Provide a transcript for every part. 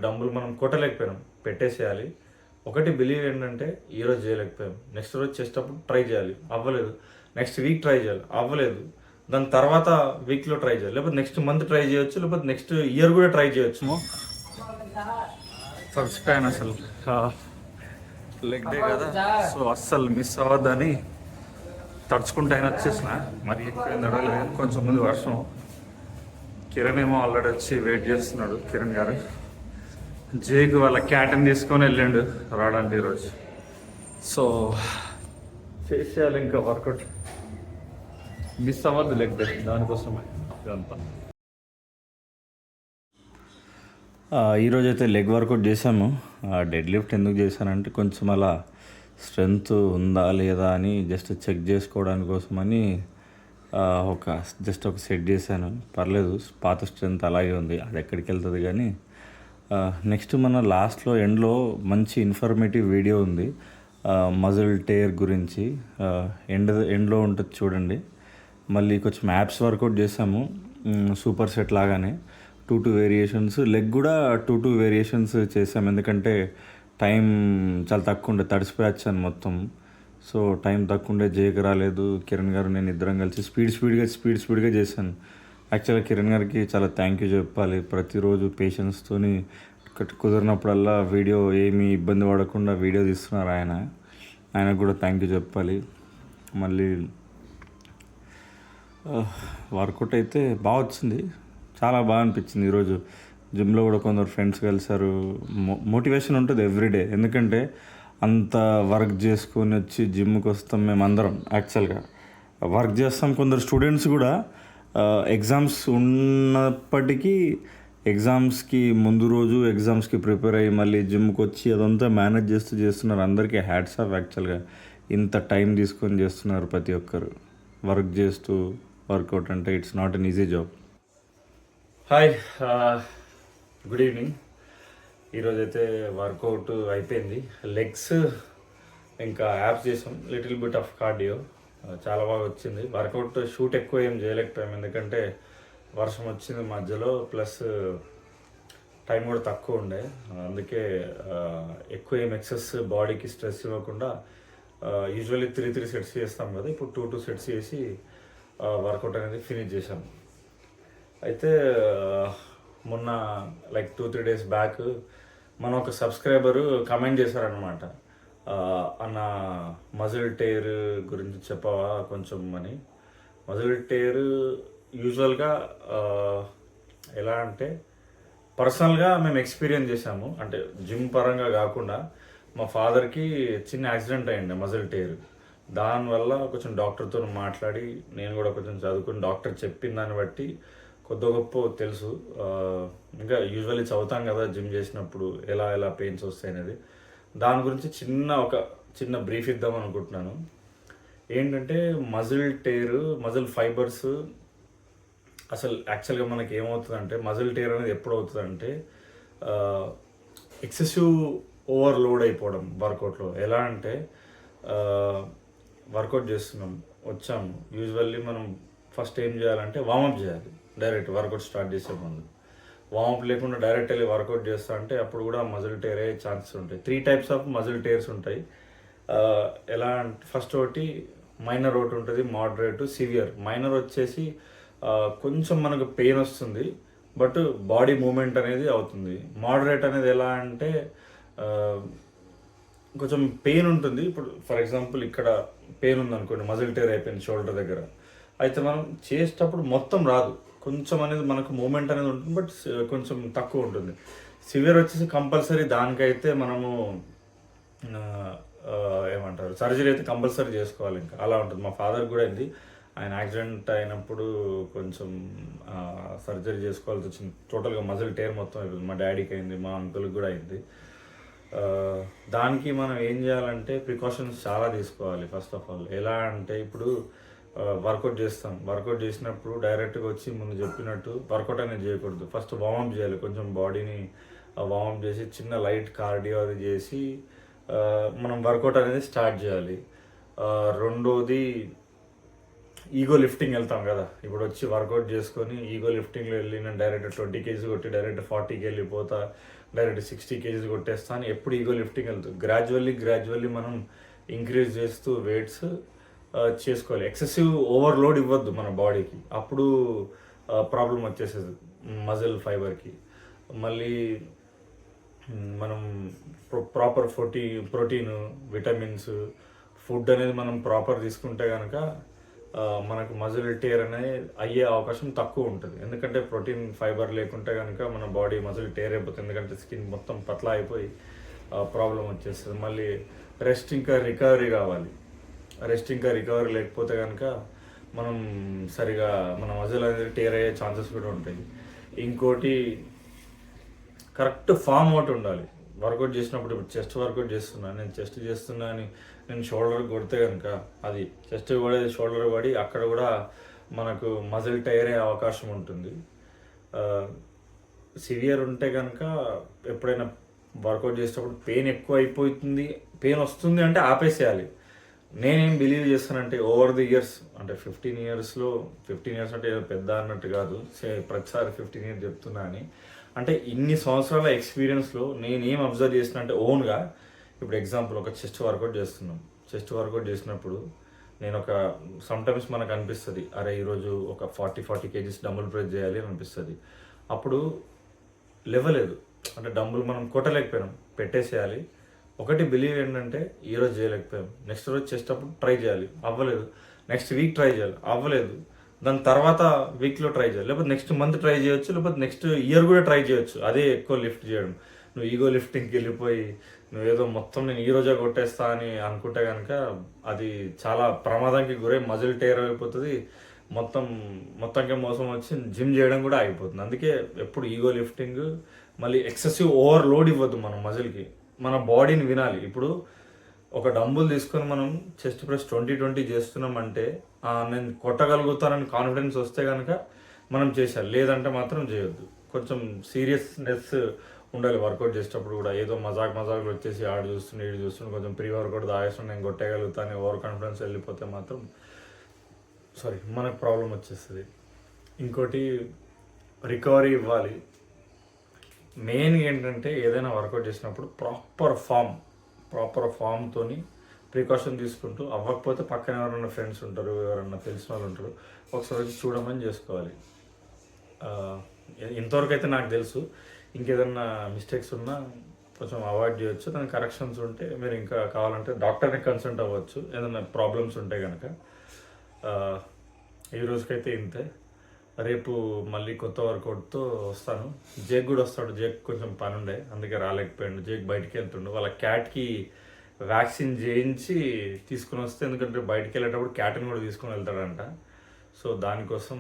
Dumbbell మనం కొట్టలేకపోయినాం, పెట్టేసేయాలి. ఒకటి బిలీవ్ ఏంటంటే ఈరోజు చేయలేకపోయాం, నెక్స్ట్ రోజు చేసేటప్పుడు ట్రై చేయాలి, అవ్వలేదు, నెక్స్ట్ వీక్ ట్రై చేయాలి, అవ్వలేదు, దాని తర్వాత వీక్లో ట్రై చేయాలి, లేకపోతే నెక్స్ట్ మంత్ ట్రై చేయొచ్చు, లేకపోతే నెక్స్ట్ ఇయర్ కూడా ట్రై చేయొచ్చు. తడిచిపోయాను అసలు, లెగ్ డే కదా, సో అస్సలు మిస్ అవ్వద్దని తడుచుకుంటే అయినా వచ్చేసిన. మరి ఎక్కువ నడవలేదు, కొంచెం ముందు వర్షం. కిరణ్ ఏమో ఆల్రెడీ వచ్చి వెయిట్ చేస్తున్నాడు. కిరణ్ గారు జేకు వాళ్ళ క్యాట్ని తీసుకొని వెళ్ళిండు రావడానికి ఈరోజు. సో చేసేయాలి ఇంకా వర్కౌట్, మిస్ అవ్వద్దు లెగ్ డే, దానికోసమే ఇదంతా. ఈరోజైతే లెగ్ వర్కౌట్ చేసాము. డెడ్ లిఫ్ట్ ఎందుకు చేశానంటే కొంచెం అలా స్ట్రెంగ్త్ ఉందా లేదా అని జస్ట్ చెక్ చేసుకోవడానికి కోసమని జస్ట్ ఒక సెట్ చేశాను. పర్లేదు, పాత స్ట్రెంగ్త్ అలాగే ఉంది, అది ఎక్కడికి వెళ్తుంది. కానీ నెక్స్ట్ మన లాస్ట్లో ఎండ్లో మంచి ఇన్ఫర్మేటివ్ వీడియో ఉంది మజిల్ టేర్ గురించి, ఎండ్లో ఉంటుంది చూడండి. మళ్ళీ కొంచెం యాప్స్ వర్కౌట్ చేసాము సూపర్ సెట్ లాగానే, 2 వేరియేషన్స్. లెగ్ కూడా 2 వేరియేషన్స్ చేసాము, ఎందుకంటే టైం చాలా తక్కువ ఉండే, తడిసిపోయొచ్చాను మొత్తం. సో టైం తక్కువ ఉండే, జేకి రాలేదు. కిరణ్ గారు నేను ఇద్దరం కలిసి స్పీడ్గా చేశాను. యాక్చువల్గా కిరణ్ గారికి చాలా థ్యాంక్ యూ చెప్పాలి. ప్రతిరోజు పేషెన్స్తో కుదిరినప్పుడల్లా వీడియో ఏమీ ఇబ్బంది పడకుండా వీడియో తీస్తున్నారు ఆయనకు కూడా థ్యాంక్ యూ చెప్పాలి. మళ్ళీ వర్కౌట్ అయితే బాగా వచ్చింది, చాలా బాగా అనిపించింది. ఈరోజు జిమ్లో కూడా కొందరు ఫ్రెండ్స్ కలిసారు. మోటివేషన్ ఉంటుంది ఎవ్రీడే, ఎందుకంటే అంత వర్క్ చేసుకొని వచ్చి జిమ్కి వస్తాం మేమందరం. యాక్చువల్గా వర్క్ చేస్తాం. కొందరు స్టూడెంట్స్ కూడా ఎగ్జామ్స్ ఉన్నప్పటికీ ఎగ్జామ్స్కి ముందు రోజు ఎగ్జామ్స్కి ప్రిపేర్ అయ్యి మళ్ళీ జిమ్కి వచ్చి అదంతా మేనేజ్ చేస్తున్నారు. అందరికీ హ్యాట్స్ ఆఫ్. యాక్చువల్గా ఇంత టైం తీసుకొని చేస్తున్నారు ప్రతి ఒక్కరు, వర్క్ చేస్తూ. వర్కౌట్ అంటే it's not an easy job. Hi, good evening. ఈరోజైతే వర్కౌట్ అయిపోయింది. లెగ్స్ ఇంకా యాప్స్ చేసాం, లిటిల్ బిట్ ఆఫ్ కార్డియో, చాలా బాగా వచ్చింది. వర్కౌట్ షూట్ ఎక్కువ ఏం చేయలేకపోయాం, ఎందుకంటే వర్షం వచ్చింది మధ్యలో, ప్లస్ టైం కూడా తక్కువ ఉండే. అందుకే ఎక్కువ ఏం ఎక్సెస్ బాడీకి స్ట్రెస్ ఇవ్వకుండా యూజువల్లీ 3 సెట్స్ చేస్తాం కదా, ఇప్పుడు 2 సెట్స్ చేసి వర్కౌట్ అనేది ఫినిష్ చేసాం. అయితే మొన్న లైక్ 2-3 డేస్ బ్యాక్ మన ఒక సబ్స్క్రైబరు కమెంట్ చేశారనమాట, అన్న మజిల్ టేర్ గురించి చెప్పవా కొంచెం అని. మజిల్ టేర్ యూజువల్గా ఎలా అంటే పర్సనల్గా మేము ఎక్స్పీరియన్స్ చేసాము, అంటే జిమ్ పరంగా కాకుండా మా ఫాదర్కి చిన్న యాక్సిడెంట్ అయ్యింది మజిల్ టేర్. దానివల్ల కొంచెం డాక్టర్తో మాట్లాడి నేను కూడా కొంచెం చదువుకుని డాక్టర్ చెప్పిన దాన్ని బట్టి కొద్ది గొప్ప తెలుసు. ఇంకా యూజువల్లీ చదువుతాం కదా జిమ్ చేసినప్పుడు ఎలా పెయిన్స్ వస్తాయి అనేది, దాని గురించి చిన్న బ్రీఫ్ ఇద్దాం అనుకుంటున్నాను. ఏంటంటే మజిల్ టేరు, మజిల్ ఫైబర్స్ అసలు యాక్చువల్గా మనకి ఏమవుతుందంటే, మజిల్ టేర్ అనేది ఎప్పుడు అవుతుందంటే ఎక్సెసివ్ ఓవర్లోడ్ అయిపోవడం వర్కౌట్లో. ఎలా అంటే వర్కౌట్ చేస్తున్నాం, వచ్చాము, యూజువల్లీ మనం ఫస్ట్ ఏం చేయాలంటే వార్మప్ చేయాలి. డైరెక్ట్ వర్కౌట్ స్టార్ట్ చేసే ముందు వార్మప్ లేకుండా డైరెక్ట్ వెళ్ళి వర్కౌట్ చేస్తా అంటే అప్పుడు కూడా మజిల్ టేర్ అయ్యే ఛాన్సెస్ ఉంటాయి. 3 టైప్స్ ఆఫ్ మజిల్ టేర్స్ ఉంటాయి. ఎలా అంటే ఫస్ట్ ఒకటి మైనర్ ఒకటి ఉంటుంది, మోడరేట్, సివియర్. మైనర్ వచ్చేసి కొంచెం మనకు పెయిన్ వస్తుంది, బట్ బాడీ మూమెంట్ అనేది అవుతుంది. మోడరేట్ అనేది ఎలా అంటే కొంచెం పెయిన్ ఉంటుంది. ఇప్పుడు ఫర్ ఎగ్జాంపుల్ ఇక్కడ పెయిన్ ఉందనుకోండి, మజిల్ టేర్ అయిపోయింది షోల్డర్ దగ్గర, అయితే మనం చేసేటప్పుడు మొత్తం రాదు, కొంచెం అనేది మనకు మూమెంట్ అనేది ఉంటుంది, బట్ కొంచెం తక్కువ ఉంటుంది. సివియర్ వచ్చేసి కంపల్సరీ దానికైతే మనము ఏమంటారు సర్జరీ అయితే కంపల్సరీ చేసుకోవాలి, ఇంకా అలా ఉంటుంది. మా ఫాదర్ కూడా అయింది, ఆయన యాక్సిడెంట్ అయినప్పుడు కొంచెం సర్జరీ చేసుకోవాల్సి వచ్చింది. టోటల్గా మజిల్ టేర్ మొత్తం అయిపోయింది. మా డాడీకి అయింది, మా అంకుల్కి కూడా అయింది. దానికి మనం ఏం చేయాలంటే ప్రికాషన్స్ చాలా తీసుకోవాలి. ఫస్ట్ ఆఫ్ ఆల్ ఎలా అంటే ఇప్పుడు వర్కౌట్ చేస్తాం, వర్కౌట్ చేసినప్పుడు డైరెక్ట్గా వచ్చి ముందు చెప్పినట్టు వర్కౌట్ అనేది చేయకూడదు. ఫస్ట్ వార్మప్ చేయాలి, కొంచెం బాడీని వార్మప్ చేసి చిన్న లైట్ కార్డియో అది చేసి మనం వర్కౌట్ అనేది స్టార్ట్ చేయాలి. రెండోది ఈగో లిఫ్టింగ్ వెళ్తాం కదా, ఇప్పుడు వచ్చి వర్కౌట్ చేసుకొని ఈగో లిఫ్టింగ్లో వెళ్ళి నేను డైరెక్ట్ 20 kgs కొట్టి డైరెక్ట్ 40కి వెళ్ళిపోతా, డైరెక్ట్ 60 కేజీస్ కొట్టేస్తా అని ఎప్పుడు ఈగో లిఫ్టింగ్ వెళ్తుంది. గ్రాడ్యువల్లీ మనం ఇంక్రీజ్ చేస్తూ వెయిట్స్ చేసుకోవాలి. ఎక్సెసివ్ ఓవర్లోడ్ ఇవ్వద్దు మన బాడీకి, అప్పుడు ప్రాబ్లం వచ్చేసేది మజిల్ ఫైబర్కి. మళ్ళీ మనం ప్రాపర్ ప్రోటీన్, విటమిన్స్, ఫుడ్ అనేది మనం ప్రాపర్ తీసుకుంటే కనుక మనకు మజిల్ టేర్ అనేది అయ్యే అవకాశం తక్కువ ఉంటుంది. ఎందుకంటే ప్రోటీన్ ఫైబర్ లేకుంటే కనుక మన బాడీ మజిల్ టేర్ అయిపోతుంది, ఎందుకంటే స్కిన్ మొత్తం పతలా అయిపోయి ప్రాబ్లం వచ్చేస్తుంది. మళ్ళీ రెస్ట్ ఇంకా రికవరీ కావాలి. రెస్ట్ ఇంకా రికవరీ లేకపోతే కనుక మనం సరిగా మన మజిల్ అనేది టేర్ అయ్యే ఛాన్సెస్ కూడా ఉంటాయి. ఇంకోటి కరెక్ట్ ఫామ్ అవుట్ ఉండాలి. వర్కౌట్ చేసినప్పుడు ఇప్పుడు చెస్ట్ వర్కౌట్ చేస్తున్నాను, నేను చెస్ట్ చేస్తున్నా అని నేను షోల్డర్ కొడితే కనుక అది చెస్ట్ పడేది షోల్డర్ పడి అక్కడ కూడా మనకు మజిల్ టైర్ అయ్యే అవకాశం ఉంటుంది. సివియర్ ఉంటే కనుక ఎప్పుడైనా వర్కౌట్ చేసేటప్పుడు పెయిన్ ఎక్కువ అయిపోతుంది, పెయిన్ వస్తుంది అంటే ఆపేసేయాలి. నేనేం బిలీవ్ చేస్తానంటే ఓవర్ ది ఇయర్స్, అంటే 15 ఇయర్స్ అంటే ఏదో పెద్ద అన్నట్టు కాదు, ప్రతిసారి 15 ఇయర్స్ చెప్తున్నా అని. అంటే ఇన్ని సంవత్సరాల ఎక్స్పీరియన్స్లో నేనేం అబ్జర్వ్ చేసిన అంటే ఓన్గా, ఇప్పుడు ఎగ్జాంపుల్ ఒక చెస్ట్ వర్కౌట్ చేస్తున్నాం. చెస్ట్ వర్కౌట్ చేసినప్పుడు నేను సమ్టైమ్స్ మనకు అనిపిస్తుంది, అరే ఈరోజు ఒక 40 కేజీస్ డంబుల్ ప్రెస్ చేయాలి అని అనిపిస్తుంది. అప్పుడు లేవలేదు అంటే డంబుల్ మనం కొట్టలేకపోయినాం, పెట్టేసేయాలి. ఒకటి బిలీవ్ ఏంటంటే ఈరోజు చేయలేకపోయాం, నెక్స్ట్ రోజు చెస్ట్ అప్పుడు ట్రై చేయాలి, అవ్వలేదు, నెక్స్ట్ వీక్ ట్రై చేయాలి, అవ్వలేదు, దాని తర్వాత వీక్లో ట్రై చేయాలి, లేకపోతే నెక్స్ట్ మంత్ ట్రై చేయొచ్చు, లేకపోతే నెక్స్ట్ ఇయర్ కూడా ట్రై చేయొచ్చు. అదే ఎక్కువ లిఫ్ట్ చేయడం. నువ్వు ఈగో లిఫ్టింగ్కి వెళ్ళిపోయి నువ్వేదో మొత్తం నేను ఈ రోజే కొట్టేస్తా అని అనుకుంటే కనుక అది చాలా ప్రమాదానికి గురై మజిల్ టైర్ అయిపోతుంది, మొత్తంగా మోసం వచ్చి జిమ్ చేయడం కూడా ఆగిపోతుంది. అందుకే ఎప్పుడు ఈగో లిఫ్టింగ్, మళ్ళీ ఎక్సెసివ్ ఓవర్లోడ్ ఇవ్వద్దు మనం మజిల్కి, మన బాడీని వినాలి. ఇప్పుడు ఒక డంబుల్ తీసుకొని మనం చెస్ట్ ప్రెస్ 20 చేస్తున్నామంటే నేను కొట్టగలుగుతానని కాన్ఫిడెన్స్ వస్తే కనుక మనం చేయాలి, లేదంటే మాత్రం చేయొద్దు. కొంచెం సీరియస్నెస్ ఉండాలి వర్కౌట్ చేసేటప్పుడు కూడా. ఏదో మజాకులు వచ్చేసి ఆడు చూస్తుండే ఈడు చూస్తుండే కొంచెం ప్రీ వర్కౌట్ తాగేస్తుండే నేను కొట్టగలుగుతాను ఓవర్ కాన్ఫిడెన్స్ వెళ్ళిపోతే మాత్రం మనకు ప్రాబ్లం వచ్చేస్తుంది. ఇంకోటి రికవరీ ఇవ్వాలి. మెయిన్గా ఏంటంటే ఏదైనా వర్కౌట్ చేసినప్పుడు ప్రాపర్ ఫామ్తోని ప్రికాషన్ తీసుకుంటూ, అవ్వకపోతే పక్కన ఎవరైనా ఫ్రెండ్స్ ఉంటారు, ఎవరైనా తెలిసిన వాళ్ళు ఉంటారు, ఒకసారి వచ్చి చూడమని చేసుకోవాలి. ఇంతవరకు అయితే నాకు తెలుసు. ఇంకేదన్నా మిస్టేక్స్ ఉన్నా కొంచెం అవాయిడ్ చేయొచ్చు, దాని కరెక్షన్స్ ఉంటే మీరు ఇంకా కావాలంటే డాక్టర్ని కన్సల్ట్ అవ్వచ్చు ఏదైనా ప్రాబ్లమ్స్ ఉంటే కనుక. ఈ రోజుకైతే ఇంతే. రేపు మళ్ళీ కొత్త వర్కౌట్తో వస్తాను. జేక్ కూడా వస్తాడు, జేక్ కొంచెం పని ఉండే అందుకే రాలేకపోయాడు. జేక్ బయటికి వెళ్తుండు, వాళ్ళ క్యాట్కి వ్యాక్సిన్ చేయించి తీసుకుని వస్తే, ఎందుకంటే బయటికి వెళ్ళేటప్పుడు క్యాట్ని కూడా తీసుకుని వెళ్తాడంట. సో దానికోసం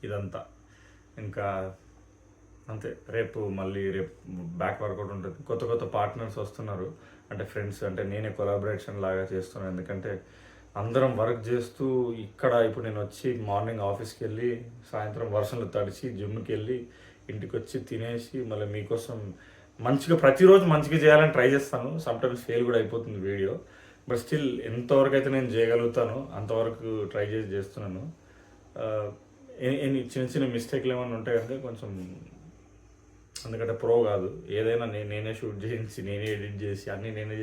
ఇదంతా. ఇంకా అంతే. రేపు బ్యాక్ వర్కౌట్ ఉంటుంది. కొత్త పార్ట్నర్స్ వస్తున్నారు, అంటే ఫ్రెండ్స్, అంటే నేనే కొలాబరేషన్ లాగా చేస్తున్నాను. ఎందుకంటే అందరం వర్క్ చేస్తూ ఇక్కడ ఇప్పుడు నేను వచ్చి మార్నింగ్ ఆఫీస్కి వెళ్ళి సాయంత్రం వర్షంలో తడిచి జిమ్కి వెళ్ళి ఇంటికి వచ్చి తినేసి మళ్ళీ మీకోసం ప్రతిరోజు మంచిగా చేయాలని ట్రై చేస్తాను. సమ్టైమ్స్ ఫెయిల్ కూడా అయిపోతుంది వీడియో, బట్ స్టిల్ ఎంతవరకు అయితే నేను చేయగలుగుతానో అంతవరకు ట్రై చేస్తున్నాను. చిన్న మిస్టేక్లు ఏమైనా ఉంటాయి కనుక కొంచెం, ఎందుకంటే ప్రో కాదు, ఏదైనా నేనే షూట్ చేయించి నేనే ఎడిట్ చేసి అన్నీ నేనే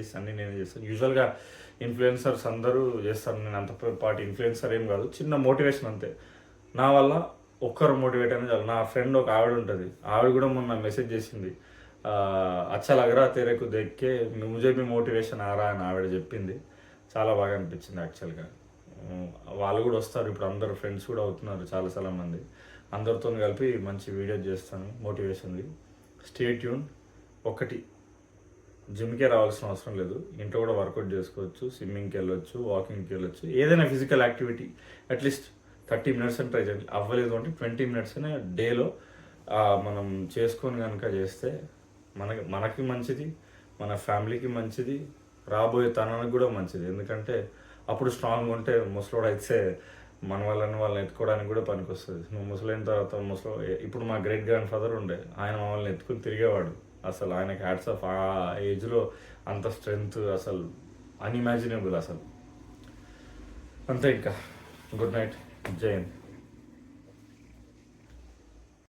చేస్తాను. యూజువల్గా ఇన్ఫ్లుయెన్సర్స్ అందరూ చేస్తారు, నేను అంత పాటు ఇన్ఫ్లుయెన్సర్ ఏం కాదు, చిన్న మోటివేషన్ అంతే. నా వల్ల ఒక్కరు మోటివేట్ అయినా చాలు. నా ఫ్రెండ్ ఒక ఆవిడ ఉంటుంది, ఆవిడ కూడా మొన్న మెసేజ్ చేసింది, అచ్చా లగరా తెరకు దెక్కే ముజే మీ మోటివేషన్ ఆరా అని ఆవిడ చెప్పింది. చాలా బాగా అనిపించింది యాక్చువల్గా. వాళ్ళు కూడా వస్తారు ఇప్పుడు, అందరు ఫ్రెండ్స్ కూడా అవుతున్నారు చాలా మంది. అందరితో కలిపి మంచి వీడియో చేస్తాను మోటివేషన్ది. Stay tune. ఒకటి, జిమ్కే రావాల్సిన అవసరం లేదు, ఇంట్లో కూడా వర్కౌట్ చేసుకోవచ్చు, స్విమ్మింగ్కి వెళ్ళొచ్చు, వాకింగ్కి వెళ్ళొచ్చు, ఏదైనా ఫిజికల్ యాక్టివిటీ అట్లీస్ట్ 30 minutes అని ట్రై చేయండి. అవ్వలేదు అంటే 20 minutes అనే డేలో మనం చేసుకొని కనుక చేస్తే మనకి మంచిది, మన ఫ్యామిలీకి మంచిది, రాబోయే తనానికి కూడా మంచిది. ఎందుకంటే అప్పుడు స్ట్రాంగ్ ఉంటే ముసలోడు అయితే వాళ్ళని ఎత్తుకోవడానికి కూడా పనికి వస్తుంది. నువ్వు ముసలైన తర్వాత ఇప్పుడు మా గ్రేట్ గ్రాండ్ ఫాదర్ ఉండే, ఆయన మమ్మల్ని ఎత్తుకుని తిరిగేవాడు. అసలు ఆయనకి హ్యాట్స్ ఆఫ్. ఆ ఏజ్లో అంత స్ట్రెంగ్త్ అసలు అన్ఇమాజినబుల్ అసలు. అంతే. ఇంకా గుడ్ నైట్, జై హింద్.